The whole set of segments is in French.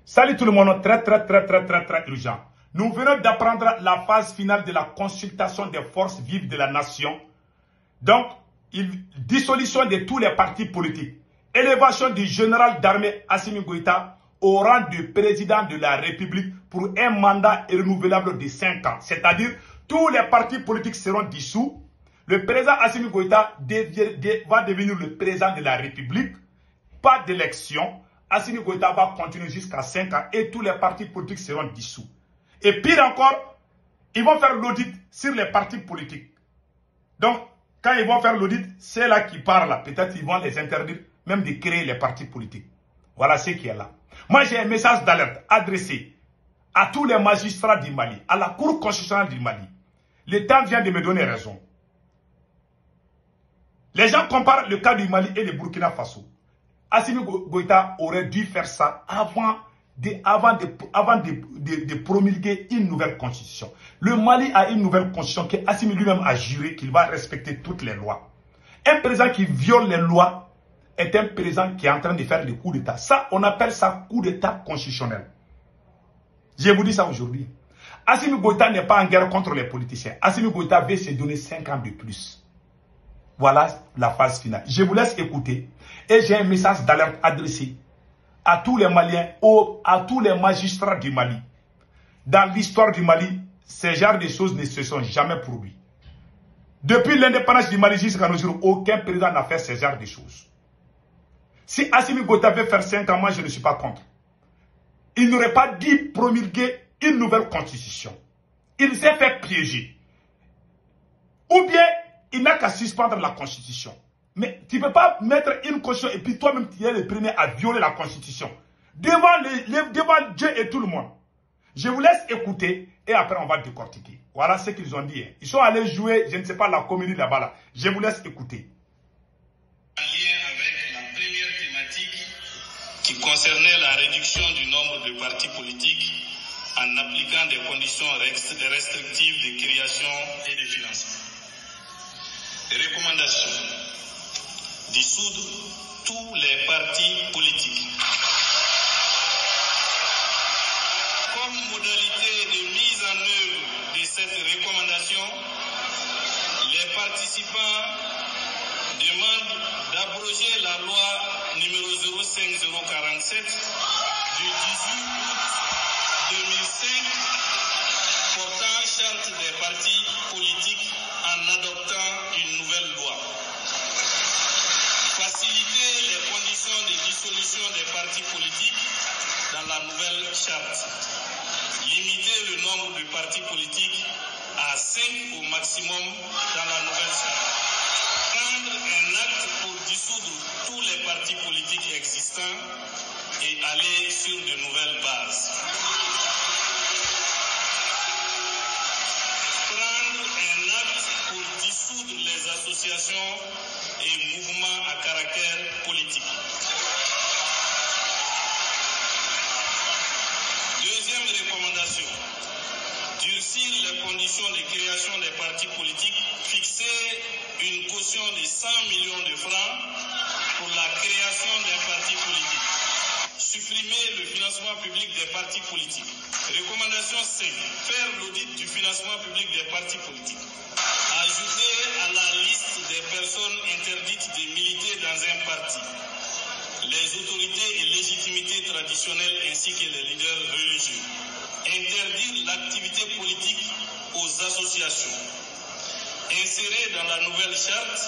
Salut tout le monde, très urgent. Nous venons d'apprendre la phase finale de la consultation des forces vives de la nation. Donc, dissolution de tous les partis politiques. Élévation du général d'armée Assimi Goïta au rang de président de la République pour un mandat renouvelable de 5 ans. C'est-à-dire, tous les partis politiques seront dissous. Le président Assimi Goïta va devenir le président de la République. Pas d'élection. Assimi Goïta va continuer jusqu'à 5 ans et tous les partis politiques seront dissous. Et pire encore, ils vont faire l'audit sur les partis politiques. Donc, quand ils vont faire l'audit, c'est là qui parlent. Peut-être ils vont les interdire même de créer les partis politiques. Voilà ce qui est là. Moi, j'ai un message d'alerte adressé à tous les magistrats du Mali, à la Cour constitutionnelle du Mali. Le temps vient de me donner raison. Les gens comparent le cas du Mali et le Burkina Faso. Assimi Goïta aurait dû faire ça avant de promulguer une nouvelle constitution. Le Mali a une nouvelle constitution que Assimi lui-même a juré qu'il va respecter toutes les lois. Un président qui viole les lois est un président qui est en train de faire des coups d'État. Ça, on appelle ça coup d'État constitutionnel. Je vous dis ça aujourd'hui. Assimi Goïta n'est pas en guerre contre les politiciens. Assimi Goïta veut se donner 5 ans de plus. Voilà la phase finale. Je vous laisse écouter. Et j'ai un message d'alerte adressé à tous les Maliens, à tous les magistrats du Mali. Dans l'histoire du Mali, ce genre de choses ne se sont jamais produites. Depuis l'indépendance du Mali jusqu'à nos jours, aucun président n'a fait ce genre de choses. Si Assimi Goïta veut faire 5 ans, moi je ne suis pas contre. Il n'aurait pas dû promulguer une nouvelle constitution. Il s'est fait piéger. Ou bien, il n'a qu'à suspendre la constitution. Mais tu ne peux pas mettre une constitution et puis toi-même tu es le premier à violer la constitution. Devant Dieu et tout le monde. Je vous laisse écouter et après on va décortiquer. Voilà ce qu'ils ont dit. Ils sont allés jouer, je ne sais pas, la comédie là-bas. Là. Je vous laisse écouter. En lien avec la première thématique qui concernait la réduction du nombre de partis politiques en appliquant des conditions restrictives de création et de financement. Recommandations. Dissoudre tous les partis politiques. Comme modalité de mise en œuvre de cette recommandation, les participants demandent d'abroger la loi numéro 05047 du 18 août 2005 portant charte des partis politiques en adoptant une nouvelle loi. Faciliter les conditions de dissolution des partis politiques dans la nouvelle charte. Limiter le nombre de partis politiques à 5 au maximum dans la nouvelle charte. Prendre un acte pour dissoudre tous les partis politiques existants et aller sur de nouvelles bases. Prendre un acte pour dissoudre les associations et mouvements à caractère politique. Deuxième recommandation, durcir les conditions de création des partis politiques, fixer une caution de 100 millions de francs pour la création d'un parti politique. Supprimer le financement public des partis politiques. Recommandation 5, faire l'audit du financement public des partis politiques. Ajouter à la liste des personnes interdites de militer dans un parti les autorités et légitimités traditionnelles ainsi que les leaders religieux. Interdire l'activité politique aux associations. Insérer dans la nouvelle charte,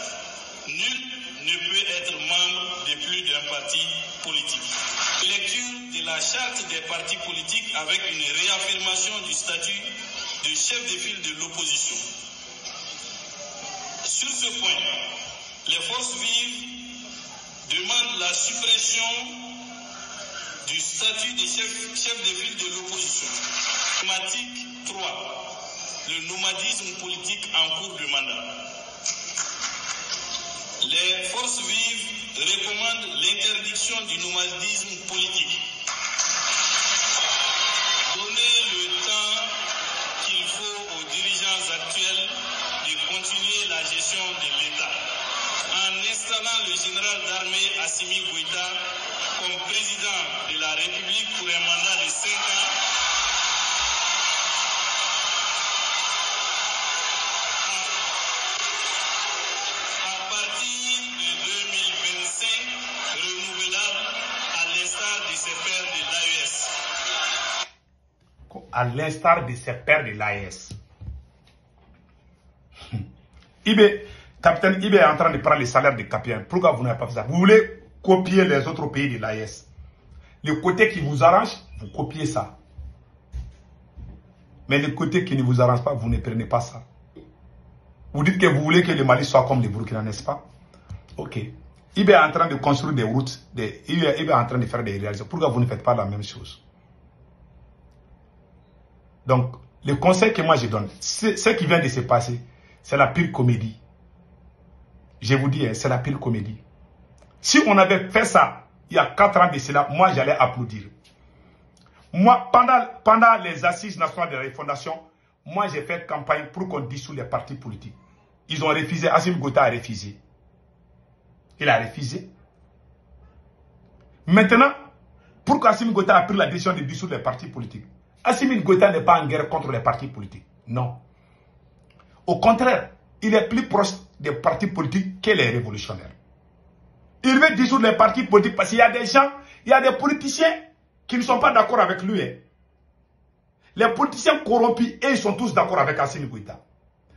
nul ne peut être membre de plus d'un parti politique. Lecture de la charte des partis politiques avec une réaffirmation du statut de chef de file de l'opposition. Sur ce point, les forces vives demandent la suppression du statut de chef de file de l'opposition. Thématique 3. Le nomadisme politique en cours de mandat. Les forces vives recommandent l'interdiction du nomadisme politique. Donner le temps qu'il faut aux dirigeants actuels de continuer la gestion de l'État. En installant le général d'armée Assimi Goïta comme président de la République pour un mandat à l'instar de ses pères de l'AES. Capitaine Ibe est en train de prendre les salaires des capitaines. Pourquoi vous n'avez pas fait ça? Vous voulez copier les autres pays de l'AES. Le côté qui vous arrange, vous copiez ça. Mais le côté qui ne vous arrange pas, vous ne prenez pas ça. Vous dites que vous voulez que le Mali soit comme le Burkina, n'est-ce pas? Ok. Ibe est en train de construire des routes, Ibe est en train de faire des réalisations. Pourquoi vous ne faites pas la même chose? Donc, le conseil que moi je donne, ce qui vient de se passer, c'est la pire comédie. Je vous dis, c'est la pire comédie. Si on avait fait ça il y a 4 ans de cela, moi j'allais applaudir. Moi, pendant les assises nationales de la refondation, moi j'ai fait campagne pour qu'on dissout les partis politiques. Ils ont refusé, Assimi Goïta a refusé. Il a refusé. Maintenant, pourquoi Assimi Goïta a pris la décision de dissoudre les partis politiques? Assimi Goïta n'est pas en guerre contre les partis politiques. Non. Au contraire, il est plus proche des partis politiques que les révolutionnaires. Il veut dissoudre les partis politiques parce qu'il y a des gens, il y a des politiciens qui ne sont pas d'accord avec lui. Les politiciens corrompus, et ils sont tous d'accord avec Assimi Goïta.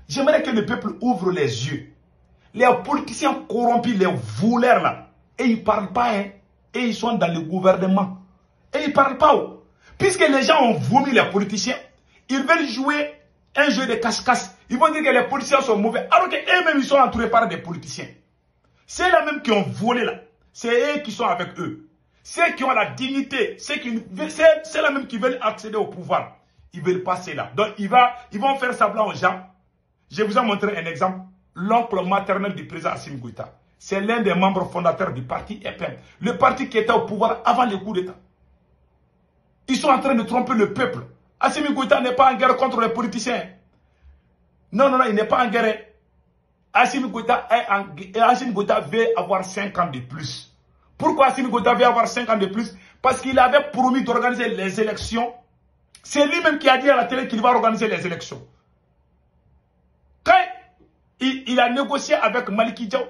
J'aimerais que le peuple ouvre les yeux. Les politiciens corrompus, les voleurs là, et ils ne parlent pas, hein, et ils sont dans le gouvernement. Et ils ne parlent pas. Puisque les gens ont vomi les politiciens, ils veulent jouer un jeu de cache-cache. Ils vont dire que les politiciens sont mauvais, alors qu'eux-mêmes ils sont entourés par des politiciens. C'est là-même qui ont volé là. C'est eux qui sont avec eux. Ceux qui ont la dignité, c'est là-même qui veulent accéder au pouvoir. Ils veulent passer là. Donc ils vont faire semblant aux gens. Je vous ai montré un exemple. L'oncle maternel du président Assimi Goïta. C'est l'un des membres fondateurs du parti EPM. Le parti qui était au pouvoir avant le coup d'État. Ils sont en train de tromper le peuple. Assimi Goïta n'est pas en guerre contre les politiciens. Non, non, non, il n'est pas en guerre. Assimi Goïta veut avoir 5 ans de plus. Pourquoi Assimi Goïta veut avoir 5 ans de plus? Parce qu'il avait promis d'organiser les élections. C'est lui-même qui a dit à la télé qu'il va organiser les élections. Quand il a négocié avec Maliki Diaw,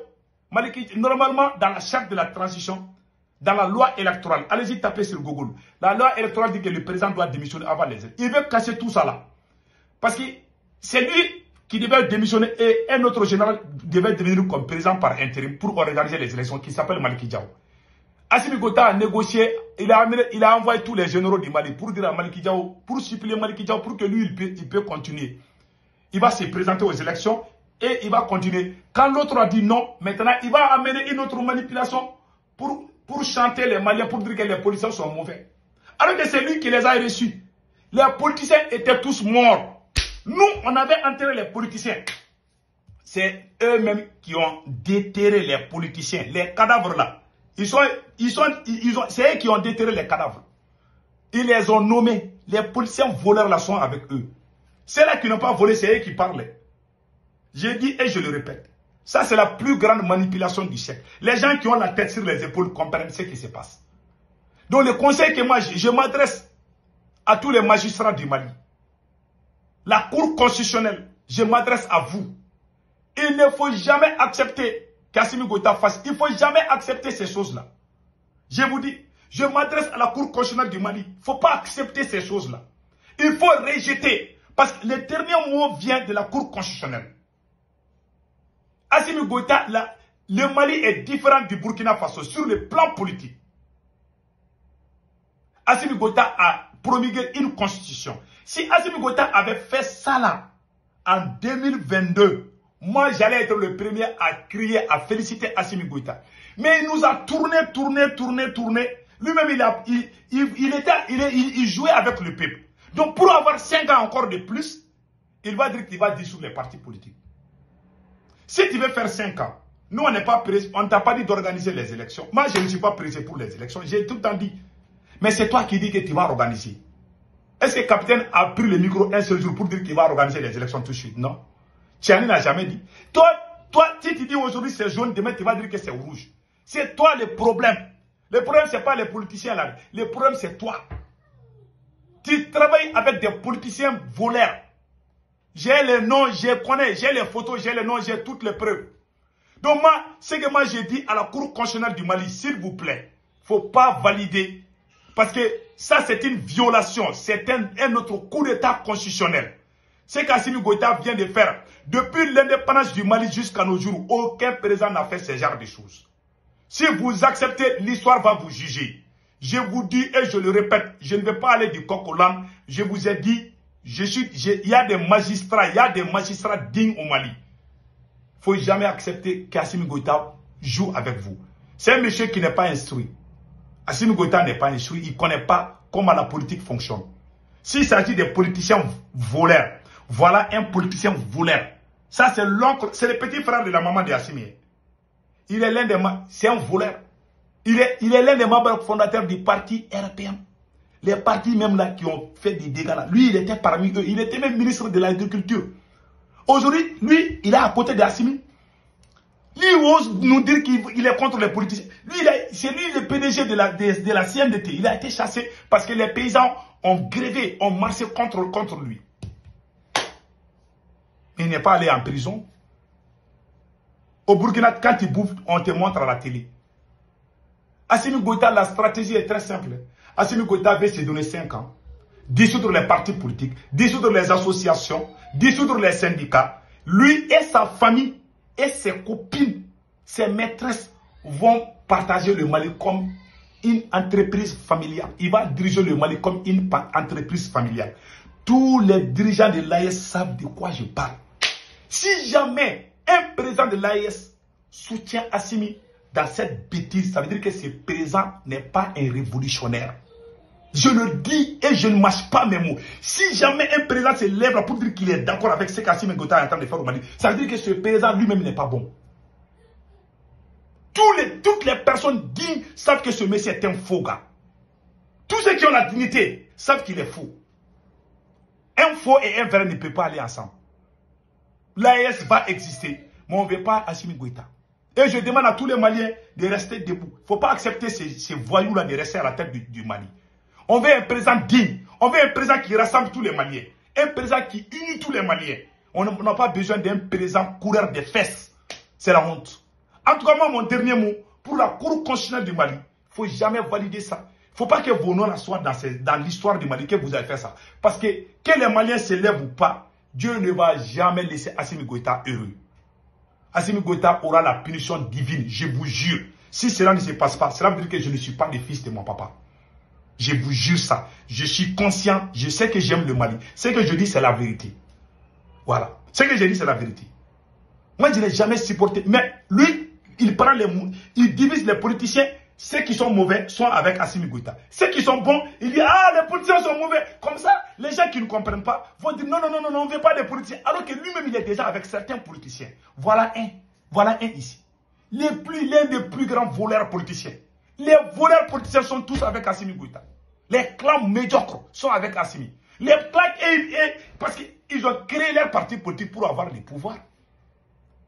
normalement dans la charte de la transition, dans la loi électorale, allez-y taper sur Google. La loi électorale dit que le président doit démissionner avant les élections. Il veut casser tout ça là. Parce que c'est lui qui devait démissionner et un autre général devait devenir comme président par intérim pour organiser les élections, qui s'appelle Maliki Diaw. Assimi Goïta a négocié, il a envoyé tous les généraux du Mali pour dire à Maliki Diaw, pour supplier Maliki Diaw pour que lui il peut continuer. Il va se présenter aux élections et il va continuer. Quand l'autre a dit non, maintenant il va amener une autre manipulation pour chanter les Maliens, pour dire que les politiciens sont mauvais. Alors que c'est lui qui les a reçus. Les politiciens étaient tous morts. Nous, on avait enterré les politiciens. C'est eux-mêmes qui ont déterré les politiciens. Les cadavres là. C'est eux qui ont déterré les cadavres. Ils les ont nommés. Les politiciens voleurs là sont avec eux. Ceux-là qui n'ont pas volé, c'est eux qui parlent. J'ai dit et je le répète. Ça, c'est la plus grande manipulation du siècle. Les gens qui ont la tête sur les épaules comprennent ce qui se passe. Donc, le conseil que moi, je m'adresse à tous les magistrats du Mali. La Cour constitutionnelle, je m'adresse à vous. Il ne faut jamais accepter qu'Assimi Goïta fasse. Il ne faut jamais accepter ces choses-là. Je vous dis, je m'adresse à la Cour constitutionnelle du Mali. Il ne faut pas accepter ces choses-là. Il faut rejeter. Parce que le dernier mot vient de la Cour constitutionnelle. Assimi Goïta, le Mali est différent du Burkina Faso sur le plan politique. Assimi Goïta a promulgué une constitution. Si Assimi Goïta avait fait ça là, en 2022, moi j'allais être le premier à crier, à féliciter Assimi Goïta. Mais il nous a tourné. Lui-même, il jouait avec le peuple. Donc pour avoir 5 ans encore de plus, il va dire qu'il va dissoudre les partis politiques. Si tu veux faire 5 ans, nous on n'est pas pressé, on ne t'a pas dit d'organiser les élections. Moi je ne suis pas pressé pour les élections, j'ai tout le temps dit. Mais c'est toi qui dis que tu vas organiser. Est-ce que le capitaine a pris le micro un seul jour pour dire qu'il va organiser les élections tout de suite? Non. Tchani n'a jamais dit. Toi, si tu dis aujourd'hui c'est jaune, demain tu vas dire que c'est rouge. C'est toi le problème. Le problème ce n'est pas les politiciens là. Le problème c'est toi. Tu travailles avec des politiciens voleurs. J'ai les noms, je connais, j'ai les photos, j'ai les noms, j'ai toutes les preuves. Donc moi, ce que moi j'ai dit à la Cour constitutionnelle du Mali, s'il vous plaît, il ne faut pas valider Parce que ça, c'est une violation. C'est un autre coup d'État constitutionnel. Ce qu'Assimi Goïta vient de faire, depuis l'indépendance du Mali jusqu'à nos jours, aucun président n'a fait ce genre de choses. Si vous acceptez, l'histoire va vous juger. Je vous dis et je le répète, je ne vais pas aller du coq au l'âne. Je vous ai dit, il y a des magistrats dignes au Mali. Il ne faut jamais accepter qu'Assimi Goïta joue avec vous. C'est un monsieur qui n'est pas instruit. Assimi Goïta n'est pas instruit, il ne connaît pas comment la politique fonctionne. S'il s'agit des politiciens voleurs, voilà un politicien voleur. Ça, c'est l'oncle, c'est le petit frère de la maman de Assimi. Il est l'un des c'est un voleur. Il est l'un des membres fondateurs du parti RPM. Les partis même là qui ont fait des dégâts là. Lui, il était parmi eux. Il était même ministre de l'Agriculture. Aujourd'hui, lui, il est à côté d'Assimi. Lui ose nous dire qu'il est contre les politiciens. Lui, c'est lui le PDG de la CNDT. Il a été chassé parce que les paysans ont grévé, ont marché contre lui. Il n'est pas allé en prison. Au Burkina, quand il bouffe, on te montre à la télé. Assimi Goïta, la stratégie est très simple. Assimi Goïta veut se donner 5 ans. Dissoudre les partis politiques, dissoudre les associations, dissoudre les syndicats. Lui et sa famille et ses copines, ses maîtresses vont partager le Mali comme une entreprise familiale. Il va diriger le Mali comme une entreprise familiale. Tous les dirigeants de l'AES savent de quoi je parle. Si jamais un président de l'AES soutient Assimi dans cette bêtise, ça veut dire que ce président n'est pas un révolutionnaire. Je le dis et je ne mâche pas mes mots. Si jamais un président se lève pour dire qu'il est d'accord avec ce qu'Assimi Goïta est en train de faire au Mali, ça veut dire que ce président lui-même n'est pas bon. Toutes les personnes dignes savent que ce monsieur est un faux gars. Tous ceux qui ont la dignité savent qu'il est faux. Un faux et un vrai ne peuvent pas aller ensemble. L'AES va exister, mais on ne veut pas Assimi Goïta. Et je demande à tous les Maliens de rester debout. Il ne faut pas accepter ces voyous-là de rester à la tête du Mali. On veut un président digne. On veut un président qui rassemble tous les Maliens. Un président qui unit tous les Maliens. On n'a pas besoin d'un président coureur des fesses. C'est la honte. En tout cas, moi, mon dernier mot, pour la Cour constitutionnelle du Mali, il ne faut jamais valider ça. Il ne faut pas que vos noms soient dans l'histoire du Mali que vous avez fait ça. Parce que les Maliens se lèvent ou pas, Dieu ne va jamais laisser Assimi Goïta heureux. Assimi Goïta aura la punition divine, je vous jure. Si cela ne se passe pas, cela veut dire que je ne suis pas le fils de mon papa. Je vous jure ça. Je suis conscient, je sais que j'aime le Mali. Ce que je dis, c'est la vérité. Voilà. Ce que je dis, c'est la vérité. Moi, je n'ai jamais supporté. Mais lui, il prend il divise les politiciens. Ceux qui sont mauvais sont avec Assimi Goïta. Ceux qui sont bons, il dit, ah, les politiciens sont mauvais. Comme ça, les gens qui ne comprennent pas vont dire, non, on ne veut pas des politiciens. Alors que lui-même, il est déjà avec certains politiciens. Voilà un ici. L'un des plus grands voleurs politiciens. Les voleurs politiciens sont tous avec Assimi Goïta. Les clans médiocres sont avec Assimi. Les clans, parce qu'ils ont créé leur parti politique pour avoir le pouvoir.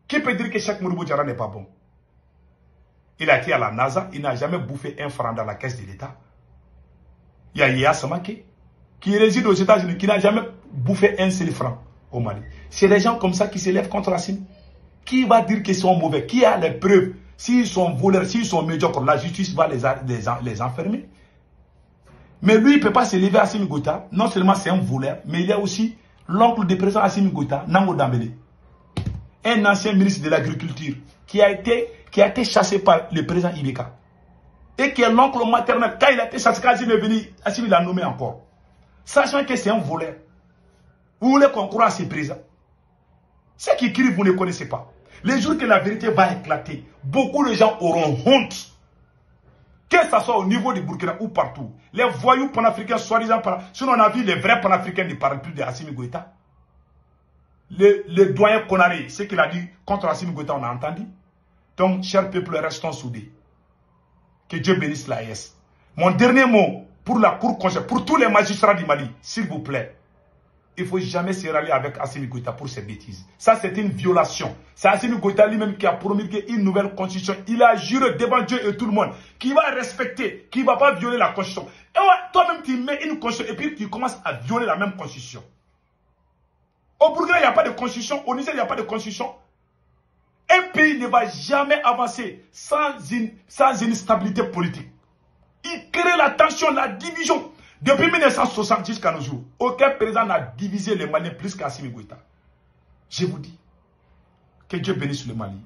Qui peut dire que Cheikh Modibo Diarra n'est pas bon? Il a été à la NASA, il n'a jamais bouffé un franc dans la caisse de l'État. Il y a Yaya Samake, qui réside aux États-Unis, qui n'a jamais bouffé un seul franc au Mali. C'est des gens comme ça qui se lèvent contre Assimi. Qui va dire qu'ils sont mauvais? Qui a les preuves? S'ils sont voleurs, s'ils sont médiocres, la justice va les enfermer. Mais lui, il ne peut pas se lever à Assimi Goïta. Non seulement c'est un voleur, mais il y a aussi l'oncle du président Assimi Goïta, Nango Dambélé. Un ancien ministre de l'Agriculture qui a été chassé par le président Ibeka. Et qui est l'oncle maternel. Quand il a été chassé, quand Assimi est venu, Assimi l'a nommé encore. Sachant que c'est un voleur. Vous voulez qu'on croie à ces présidents? Ceux qui crient, vous ne connaissez pas. Les jours que la vérité va éclater, beaucoup de gens auront honte. Que ce soit au niveau du Burkina ou partout. Les voyous panafricains, soi-disant, sinon on a vu les vrais panafricains ne parlent plus de Assimi Goïta. Le doyen Konaré, ce qu'il a dit contre Assimi Goïta, on a entendu. Donc, chers peuples, restons soudés. Que Dieu bénisse l'AES. Mon dernier mot pour la Cour constitutionnelle, pour tous les magistrats du Mali, s'il vous plaît. Il ne faut jamais se rallier avec Assimi Goïta pour ces bêtises. Ça, c'est une violation. C'est Assimi Goïta lui-même qui a promulgué une nouvelle constitution. Il a juré devant Dieu et tout le monde qu'il va respecter, qu'il ne va pas violer la constitution. Et toi-même, tu mets une constitution et puis tu commences à violer la même constitution. Au Burkina, il n'y a pas de constitution. Au Niger, il n'y a pas de constitution. Un pays ne va jamais avancer sans une stabilité politique. Il crée la tension, la division. Depuis 1960 jusqu'à nos jours, aucun président n'a divisé les Maliens plus qu'Assimi Goïta. Je vous dis, que Dieu bénisse le Mali.